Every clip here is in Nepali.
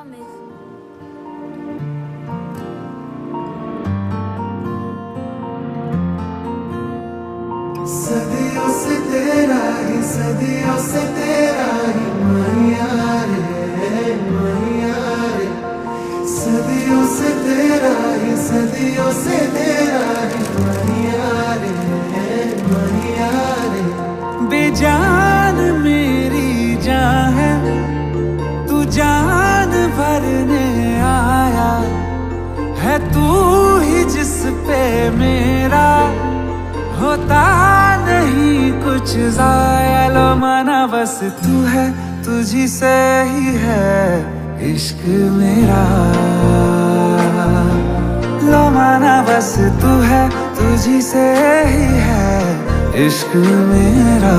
promise. सदियों से तेरा ही, सदियों से तेरा ही मैया रे मैया रे। सदियों से तेरा ही, सदियों से तेरा ही मैया रे मैया रे। बेजान मेरी जान है, तू जान भरने आया है, तू ही जिस पे मेरा होता नहीं कुछ ज़ाया। लो माना बस तू है, तुझी से ही है इश्क मेरा। लो माना बस तू है, तुझी से ही है इश्क मेरा।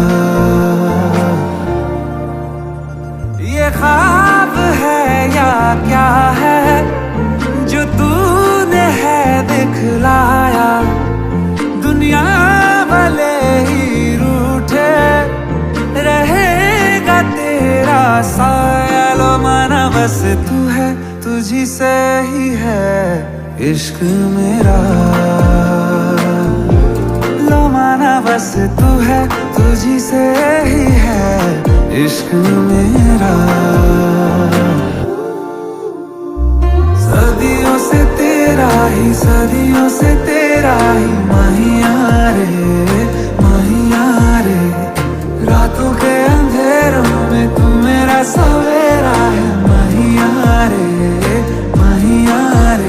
ये ख्वाब है या क्या है जो तूने है दिखलाया। दुनिया भले ही रूठे, रहेगा तेरा साया। लो माना बस तू है, तुझी से ही है इश्क मेरा। लो माना बस तू है, तुझी से ही है इश्क मेरा। सदियों से तेरा ही, सदियों से तेरा ही मैया रे मैया रे। रातों के अंधेरों में तू मेरा सवेरा है मैया रे मैया रे।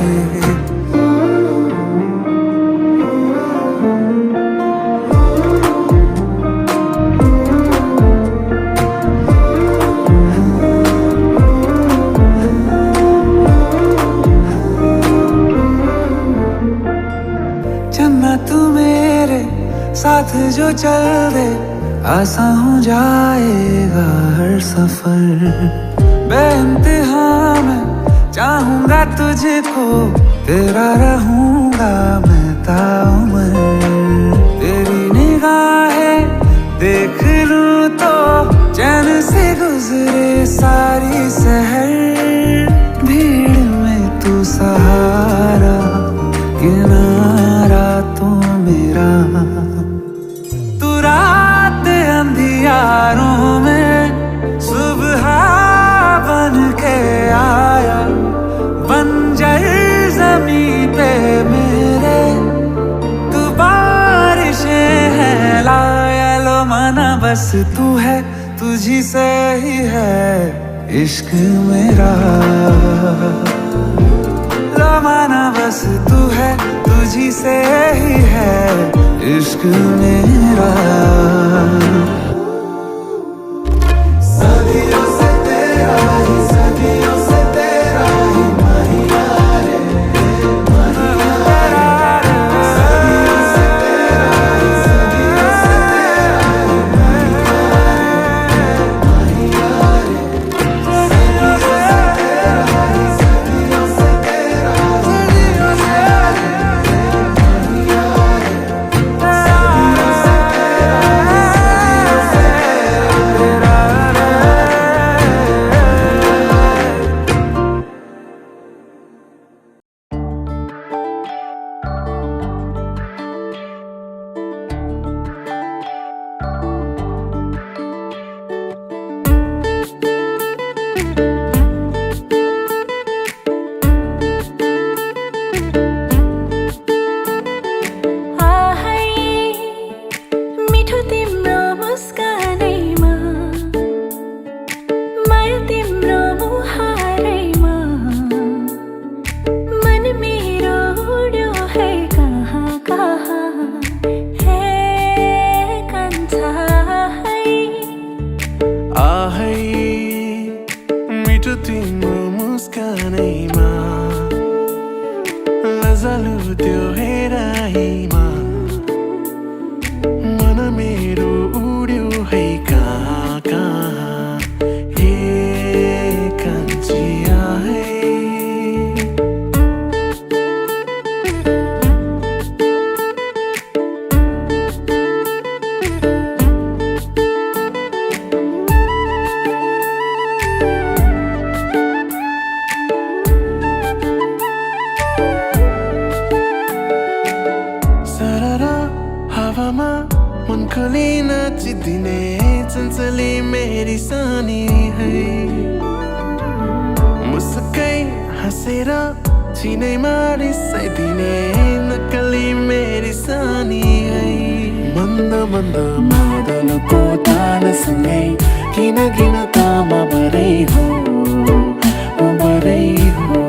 तू मेरे साथ जो चल दे, आसान हो जाएगा हर सफर। बेइंतहा मैं चाहूंगा तुझको, तेरा रहूंगा मैं ताउम्र। तेरी निगाहें देख लूं तो चैन से गुजरे सारी सहर। भीड़ में तू सहारा, किनारा तू मेरा। तू रात अंधियारों में सुबह बन के आया। बंजर ज़मीं पे मेरे तू बारिशें हैं लाया। लो माना बस तू है, तुझी से ही है इश्क मेरा। लो माना बस तू है, तुझी से ही है इश्क मेरा। सदियों से तेरा ही, सदियों से तेरा ही मैया रे मैया रे। सदियों से तेरा ही, सदियों से तेरा ही मैया रे मैया रे। सदियों से तेरा ही, सदियों से तेरा ही मैया रे मैया रे। सदियों से तेरा ही, सदियों से तेरा मिठो तिम्रो मुस्कानैमा, माया तिम्रो मुहारैमा। मन मेरो उड्यो है कहाँ कहाँ, हे कान्छा है। आहै मिठो तिम्रो मुस्कानैमा, लजालु त्यो हेराइमा। मन मेरो उड्यो है कहाँ कहाँ, हे कान्छिया है। दिने चञ्चली मेरी सानी है मुस्कै हाँसेर चिनैमा रिसाइदिने नक्कली मेरी सानी है मन्द मन्द मादलको तालसँगै किन किन तामा भरै हो भरै हो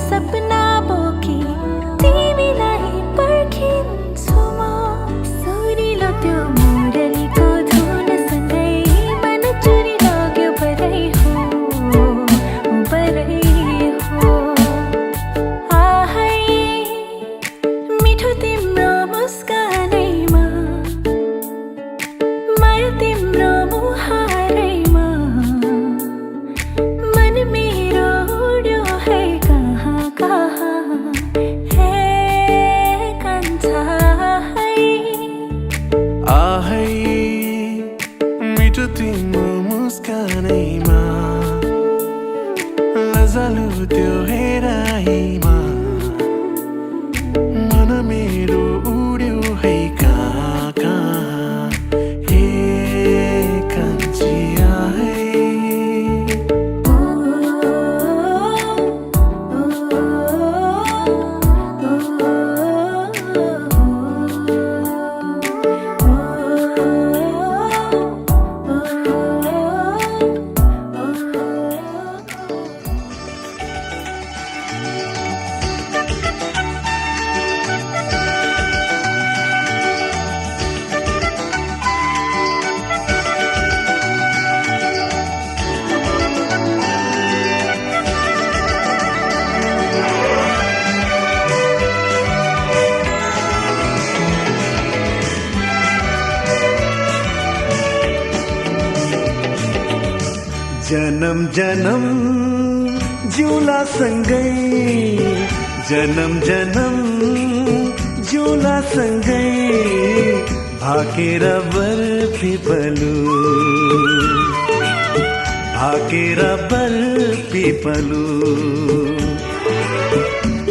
सपना बोकी तिमीलाई पर्खिन्छु म सुनिलो त्यो मुरलीको धुनसँगै मन चुरिलग्यो बरै हो आहै मिठो तिम्रो मुस्कानैमा माया तिम्रो मुहारैमा मन मेरो उड्यो है आहै मिठो तिम्रो मुस्कानैमा लजालु त्यो हेराइमा मन मेरो उड्यो है कहाँ कहाँ हे कान्छी आहै जन्म जन्म जिउला सँगै जन्म जन्म जिउला सँगै भाकेर बर्फी पलु भाकेर बर्फी पलु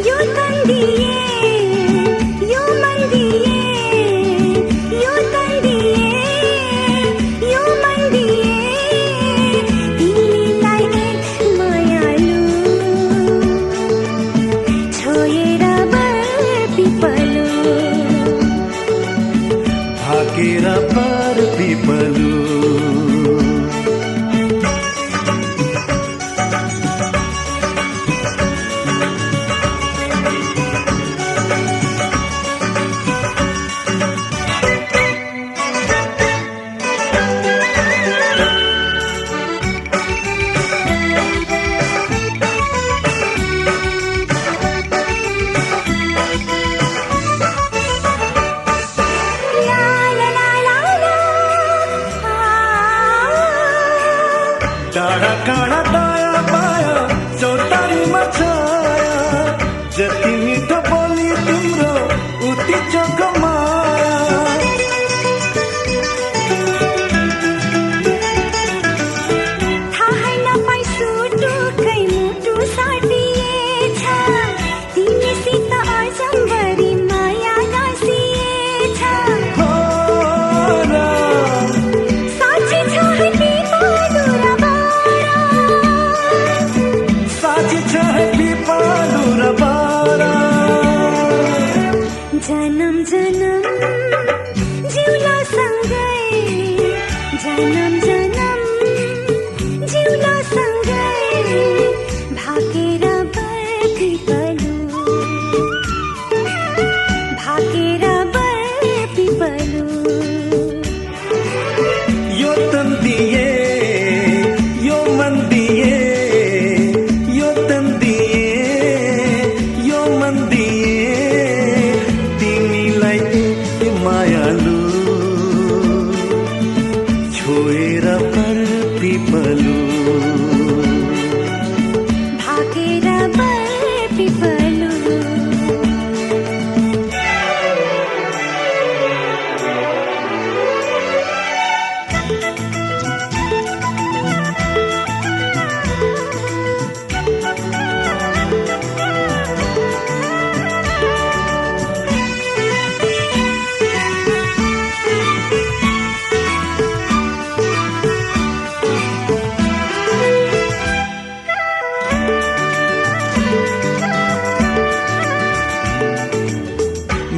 यो तन्दिए यो मन्दिए यो तन्दिए यो मन्दिए तिमीलाई एक मायालु छोएर बर्फी पलु भाकेर बर्फी पलु डाँडा काँडा दायाँ बायाँ चौतारीमा छाया जति मिठो बोली तिम्रो उति चोख माया थाहै नपाई सुटुकै मुटु साटिएछ तिमीसित अजम्बरी माया गाँसिएछ साँच्ची छ साँची छ पिपालु र बारा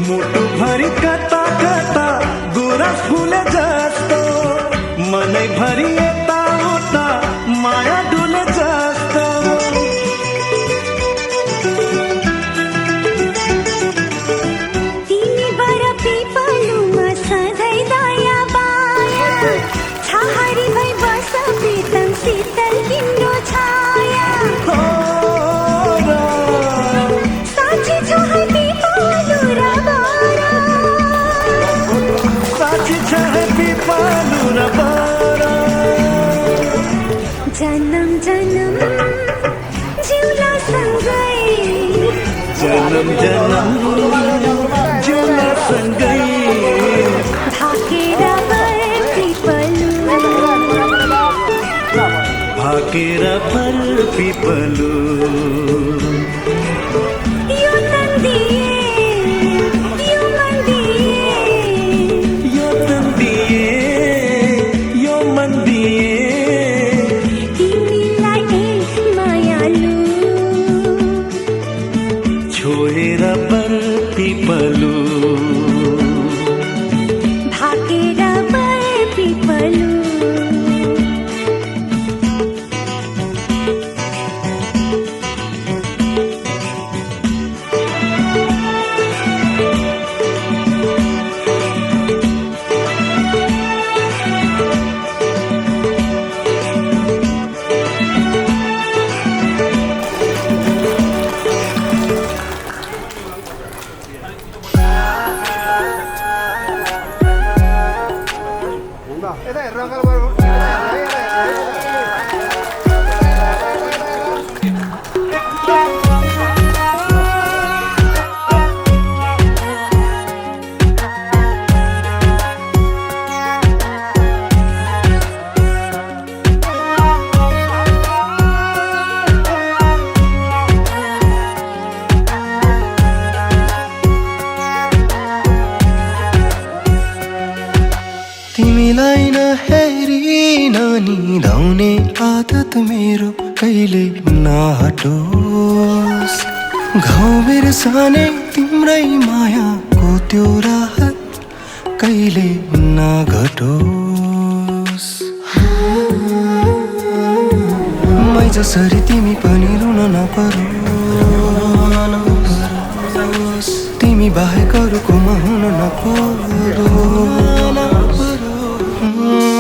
मुटुभरि कता कता गुराँस फुले जस्तो मनैभरि यता उता माया डुले जस्तो तिमी बर पिपलुमा सधैँ दया बाया छहारी भई बस प्रीतम शीतल तिम्रो छाया साँची छ है पिपलु र बारा साँची छ है पिपलु र बारा जन्म जन्म जिउला सँगै जन्म जन्म जिउला सँगै भाकेर बर पिपलु भाकेर पर पिपलु यो नन्दिए यो मन दिए यो तन दिए यो मन दिए तिमीलाई मायालु छोएर पर पिपलु भाकेर बर पिपलु तिमीलाई नहेरी ननिदाउने आदत मेरो कहिले नहटोस् घाउ बिर्सने तिम्रै मायाको त्यो राहत कहिले नघटोस् मै जसरी तिमी पनि रुन नपरोस् तिमी बाहेक अरूकोमा हुन नपरोस्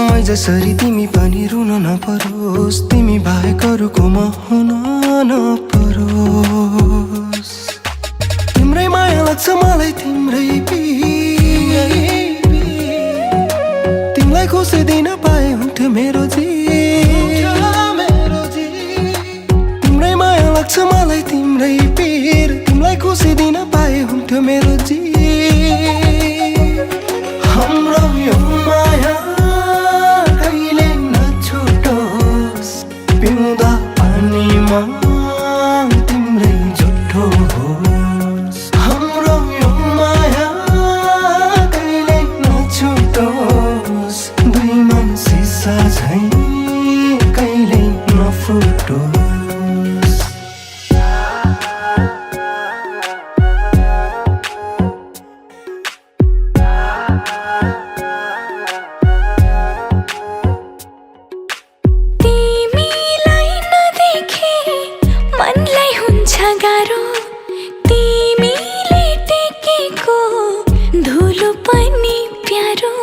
मै जसरी तिमी पनि रुन नपरोस् तिमी बाहेक अरूकोमा हुन नपरोस् तिम्रै माया लाग्छ मलाई तिम्रै तिमीलाई खुसी दिन पाए हुन्थ्यो मेरो तिम्रै माया लाग्छ मलाई तिम्रै पीर तिमीलाई खुसी दिन पाए हुन्थ्यो मेरो हाम्रो यो माया कहिले नछुटोस् पिउँदा पानीमा तिम्रै जुठो होस् हाम्रो यो माया कहिले नछुटोस् दुई मन सिसा झैँ कहिले नफुटोस् तिमीलाई नदेखे मनलाई हुन्छ गाह्रो तिमीले टेकेको धुलो पनि प्यारो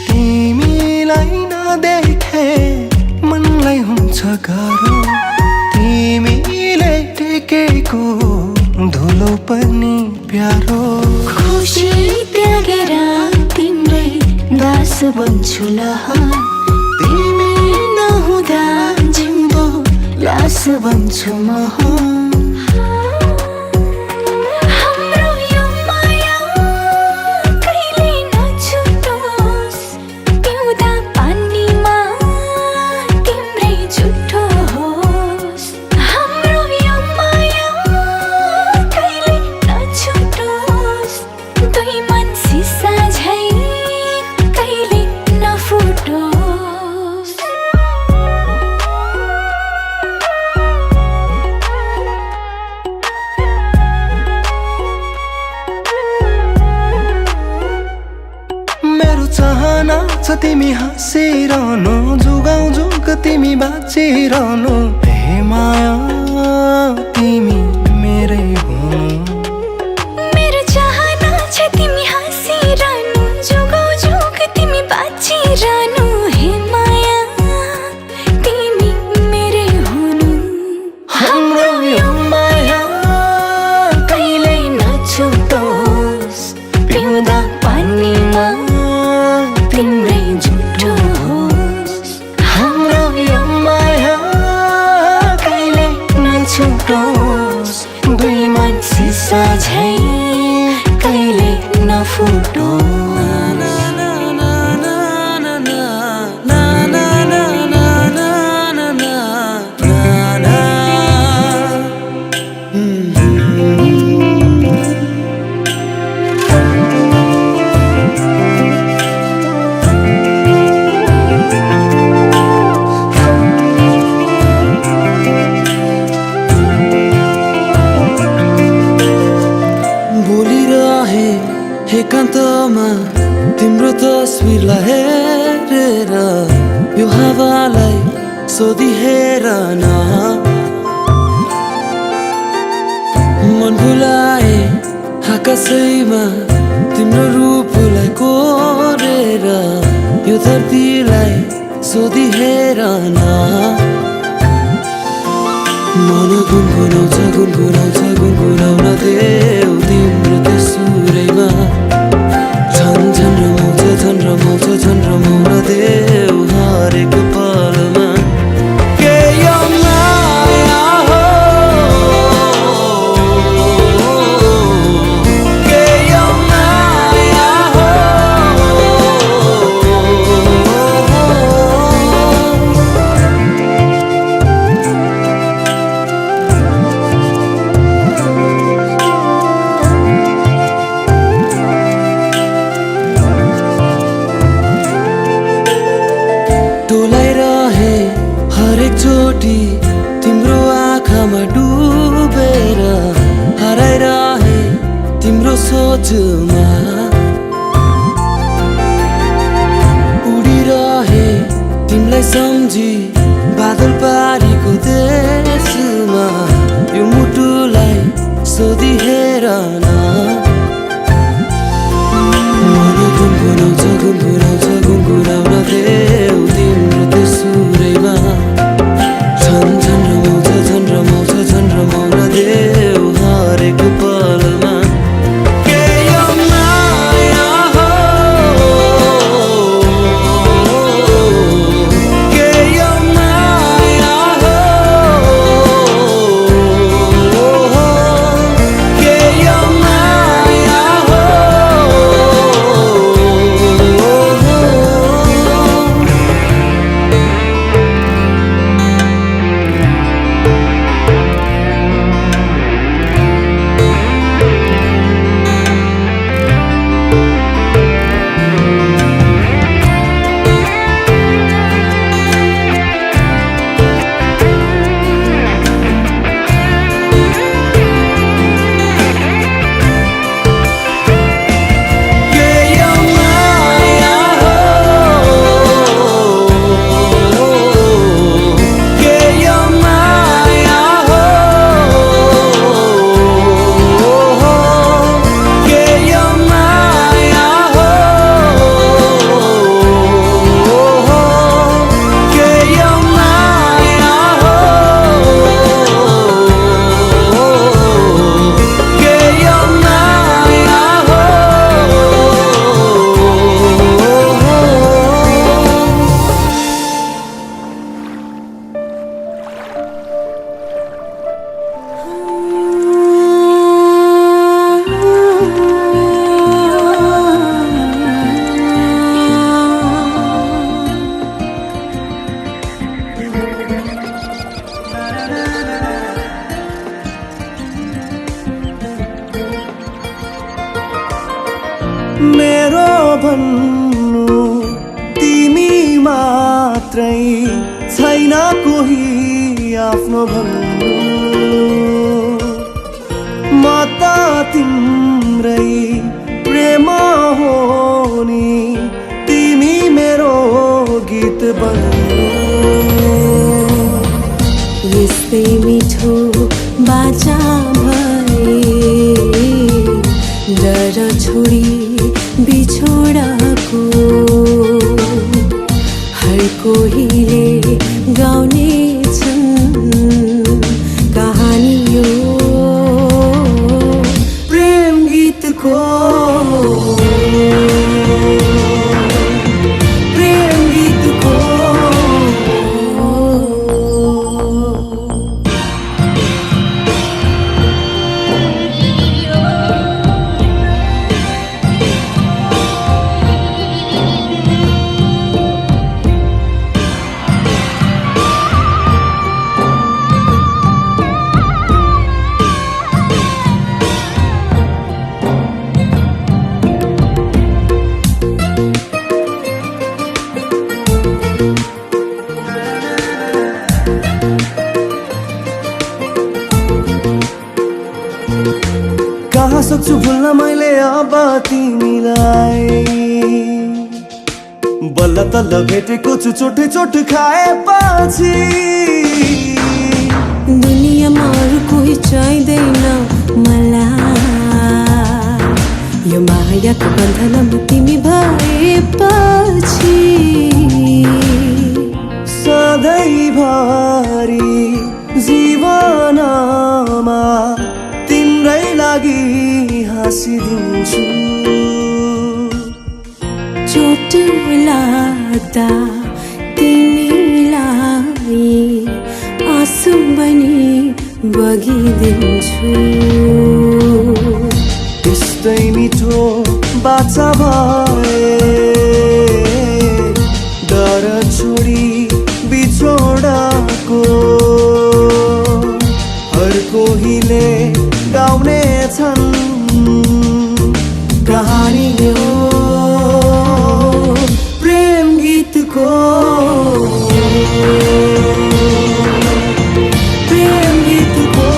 तिमीलाई नदेखे मनलाई हुन्छ गाह्रो तिमीले टेकेको धुलो पनि प्यारो खुसी त्यागेर तिम्रै दास बन्छु ल तिमी नहुँदा जिउँदो लास बन्छु म हाम्रो यो माया कहिले नछुटोस् पिउँदा पानीमा तिम्रै जुठो होस् हाम्रो यो माया कहिले नछुटोस् दुई मन सिसा झैँ कहिले नफुटोस् चाहना छ तिमी हाँसिरहनु जुगाउ जुग तिमी बाँचिरहनु हे माया तिमी मेरै हुनु मेरो चाहना छ तिमी हाँसिरहनु जुगाउ जुग तिमी बाँचिरहनु हे माया तिमी मेरै हुनु हाम्रो यो माया कहिल्यै नछुटोस् पिउँदा पानीमा तिम्रै जुठो होस् हाम्रो यो माया कहिल्यै नछुटोस् दुई मन सिसा झै कहिल्यै नफुटोस् बोलिरहे एकान्तमा तिम्रो तस्बिरलाई हेरेर यो हावालाई सोधी हेर न मन भुलाए आकाशैमा तिम्रो रूपलाई कोरेर यो धरतीलाई सोधी हेर न मन गुनगुनाउँछ गुनगुनाउँछ गुनगुनाउन देऊ तिम्रो त्यो सुरैमा झन् झन् रमाउँछ झन् रमाउन देऊ हरेक पलमा के यो माया हो के यो माया हो टोलाइरहे हरेक चोटी तिम्रो आँखामा डुबेर हराइरहे तिम्रो सोचमा उडिरहे तिमीलाई सम्झी बादल पारीको देशमा यो मुटुलाई सोधी हेर न मन गुनगुनाउँछ गुनगुनाउन देऊ तिम्रो त्यो सुरैमा झन् झन् रमाउँछ झन् रमाउन देऊ हरेक पलमा के यो माया हो के यो माया हो के यो माया हो मेरो भन्नु तिमी मात्रै छैन कोही आफ्नो भन्नु म त तिम्रै प्रेम हो नि तिमी गीत बन्यो। यस्तै मिठो बाचा भए डर छोडी बिछोडाको हर कोहीले गाउने छन् कहानी यो प्रेम गीतको कहाँ सक्छु भुल्न मैले अब तिमीलाई बल्ल तल्ल भेटेको छु चोट चोट खाएपछि दुनियाँमा अरू कोही चाहिँदैन मलाई यो मायाको बन्धनमा तिमी भएपछि सधैँभरि जीवनमा तिम्रै लागि हाँसिदिन्छु। चोट लाग्दा तिमीलाई आँसु बनी बगिदिन्छु। त्यस्तै मिठो बाचा भए डर छोडी बिछोडाको हर कोहीले गाउने छन् कहानी यो प्रेम गीतको प्रेम गीतको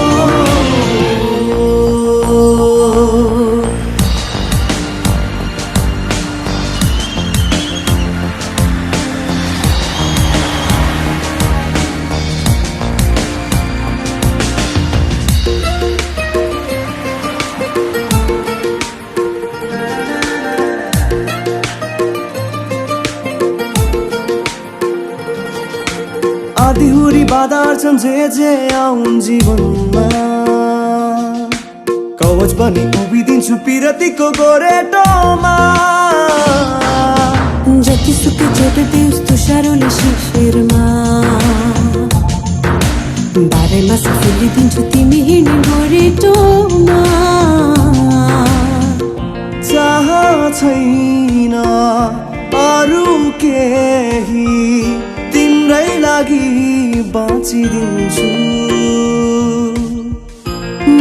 आँधीहुरी बाधार छन् जे आउन् जीवनमा कवच बनी उभिदिन्छु पिरतीको गोरेटोमा जतिसुकै चोट दियोस् तुषारोले शिशिरमा बारेमा सफलिदिन्छु तिमी हिँड्ने गोरेटोमा चाह छैन अरू केही तिम्रै लागि बाँचिदिन्छु।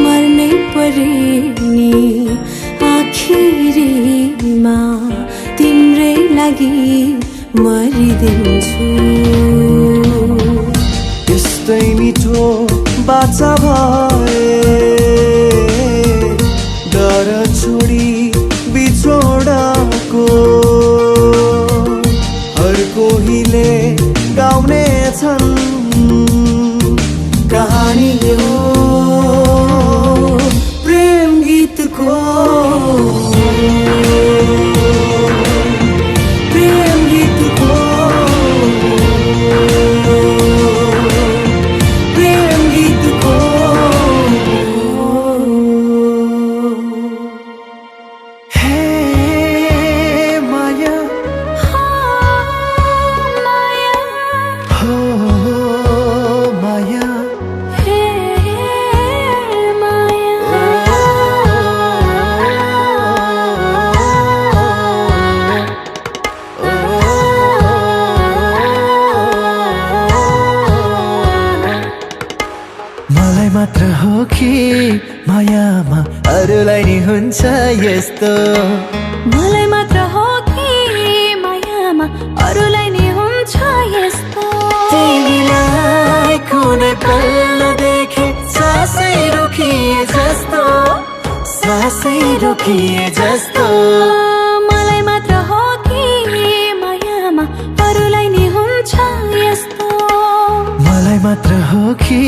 मर्नै परे नि आखिरीमा तिम्रै लागि मरिदिन्छु। यस्तै मिठो बाचा भए डर छोडी बिछोडाको हर कोहीले गाउने छन् कहानी यो प्रेम गीतको प्रेम गीतको प्रेम गीतको हे माया हो माया मलाई मात्र हो कि मायामा अरूलाई नि हुन्छ यस्तो मलाई मात्र हो कि मायामा अरूलाई नि हुन्छ यस्तो तिमीलाई कुनै पल्ल देखे सासै रोकिए जस्तो सासै रोकिए जस्तो मलाई मात्र हो कि मायामा अरूलाई नि हुन्छ हो कि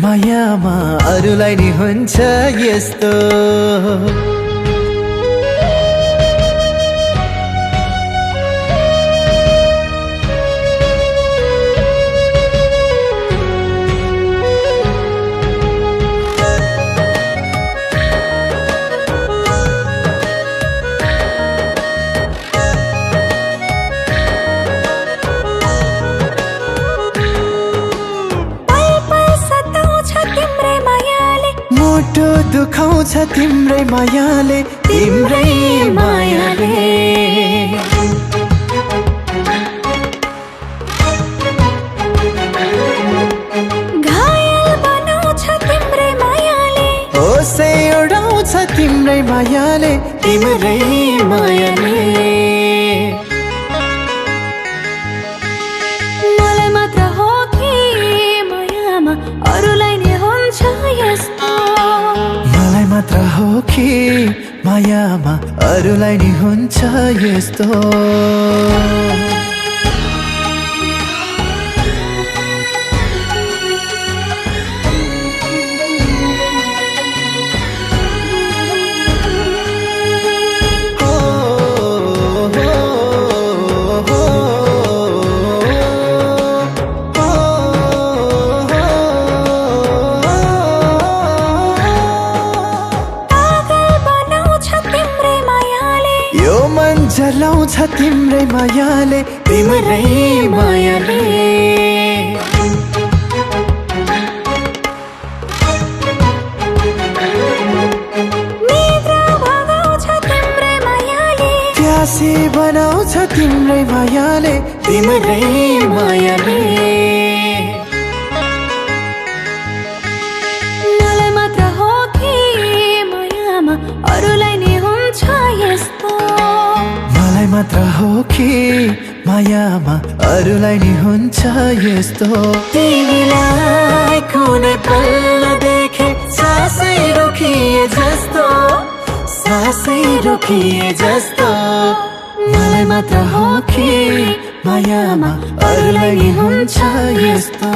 मायामा अरूलाई नि हुन्छ यस्तो मुटु दुखाउँछ तिम्रै मायाले तिम्रै मायाले घायल बनाउँछ तिम्रै मायाले होसै उडाउँछ तिम्रै मायाले तिम्रै मायाले मलाई मात्र हो कि मायामा अरूलाई नि हुन्छ यस्तो मलाई मात्र हो कि मायामा अरूलाई नि हुन्छ यस्तो यो मन जलाउँछ तिम्रै मायाले तिम्रै मायाले निद्रा भगाउँछ तिम्रै मायाले प्यासी बनाउँछ तिम्रै मायाले तिम्रै मायाले मलाई मात्र हो कि मायामा अरूलाई नि हुन्छ यस्तो मलाई मात्र हो कि मायामा अरूलाई नि हुन्छ यस्तो तिमीलाई कुनै पल्ल देखे सासै रोकिए जस्तो सासै रोकिए जस्तो मलाई मात्र हो कि मायामा अरूलाई नि हुन्छ यस्तो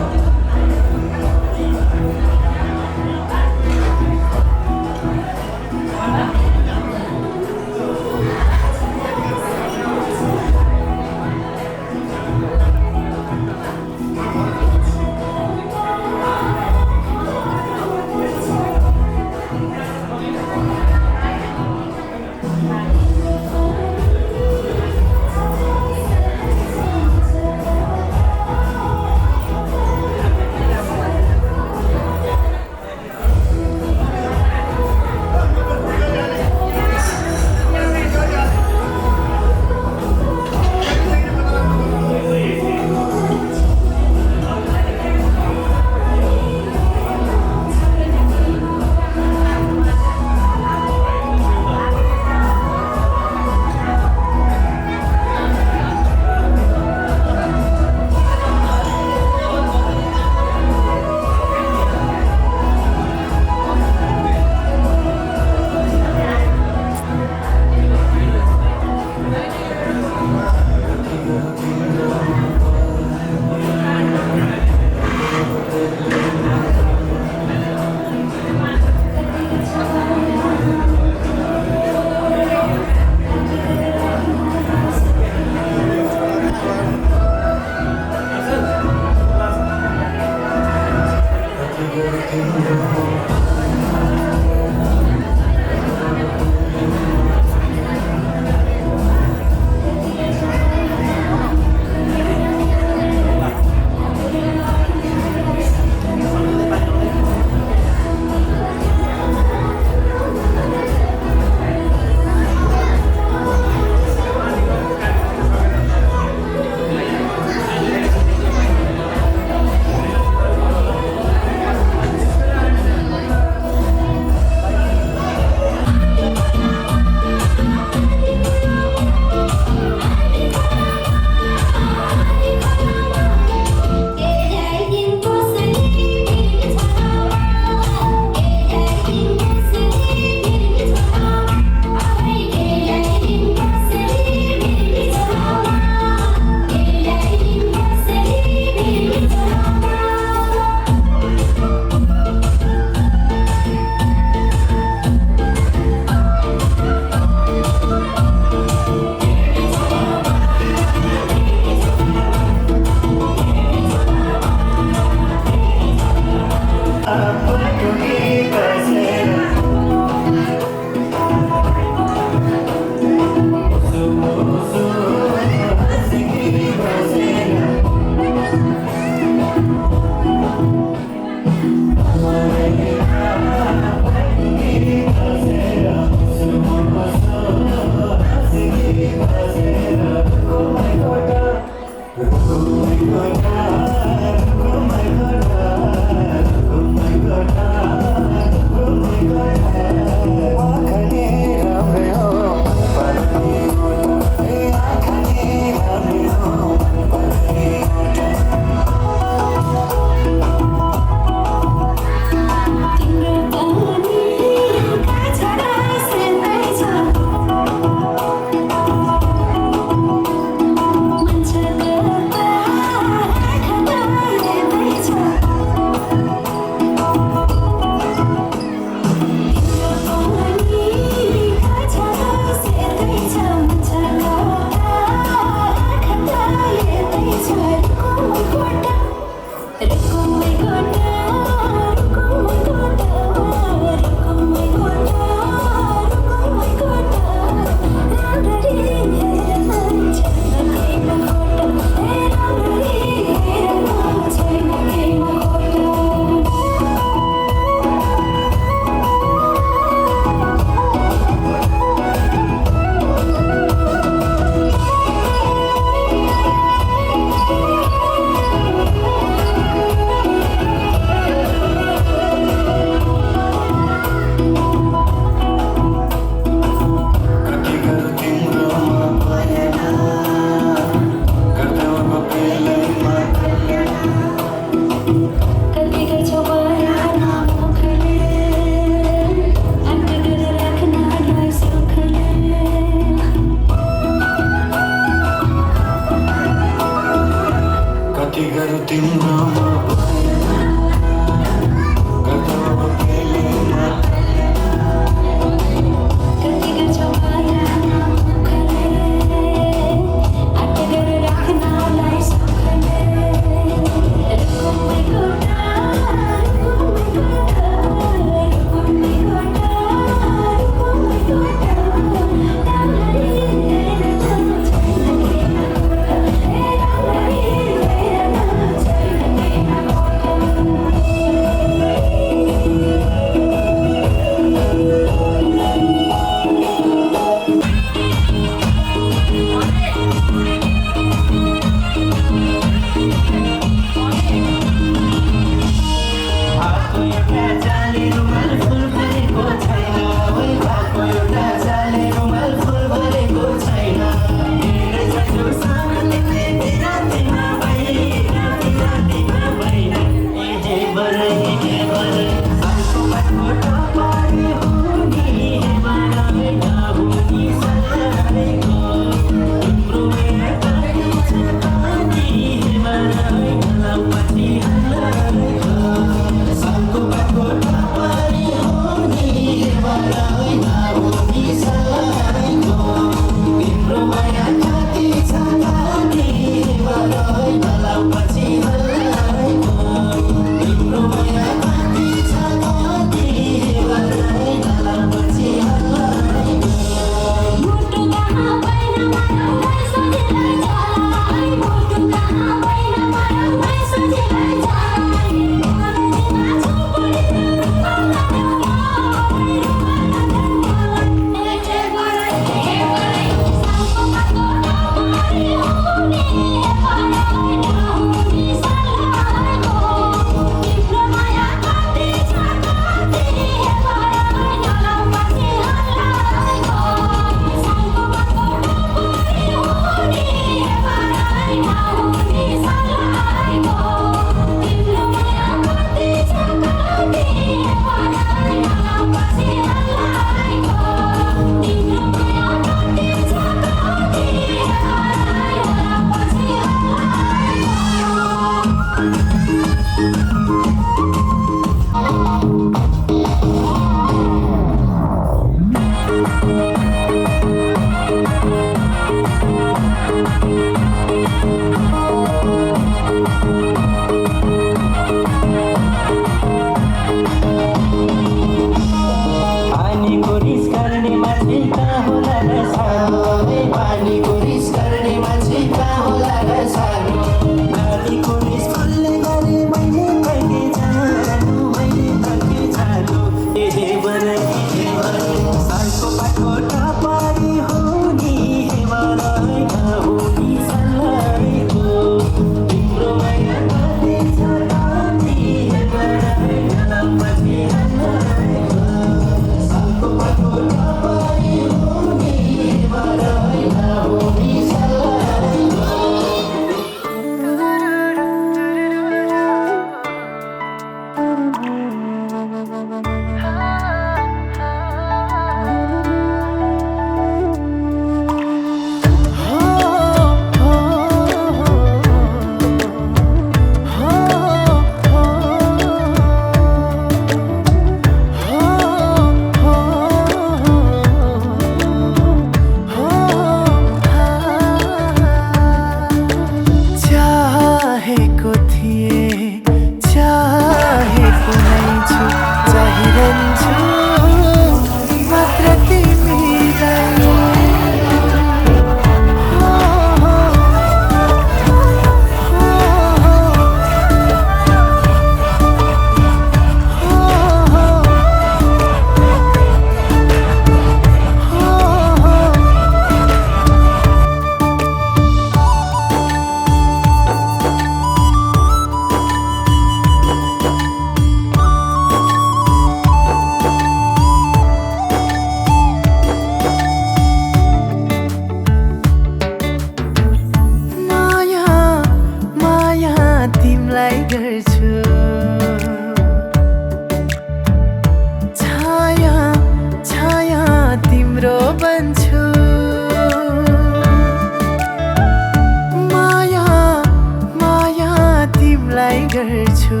बन्छु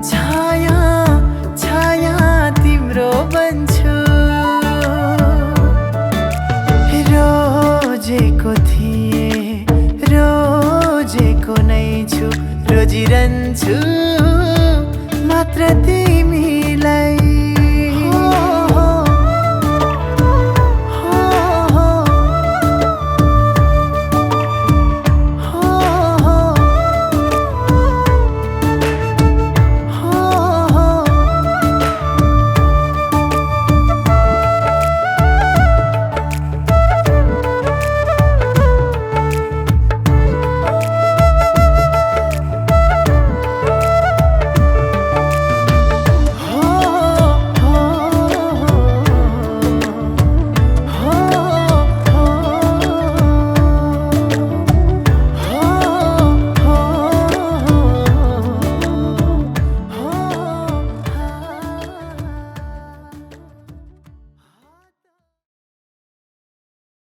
छाया छाया तिम्रो बन्छु रोजेको थिए रोजेको नै छु रोजिरहन्छु मात्र तिमी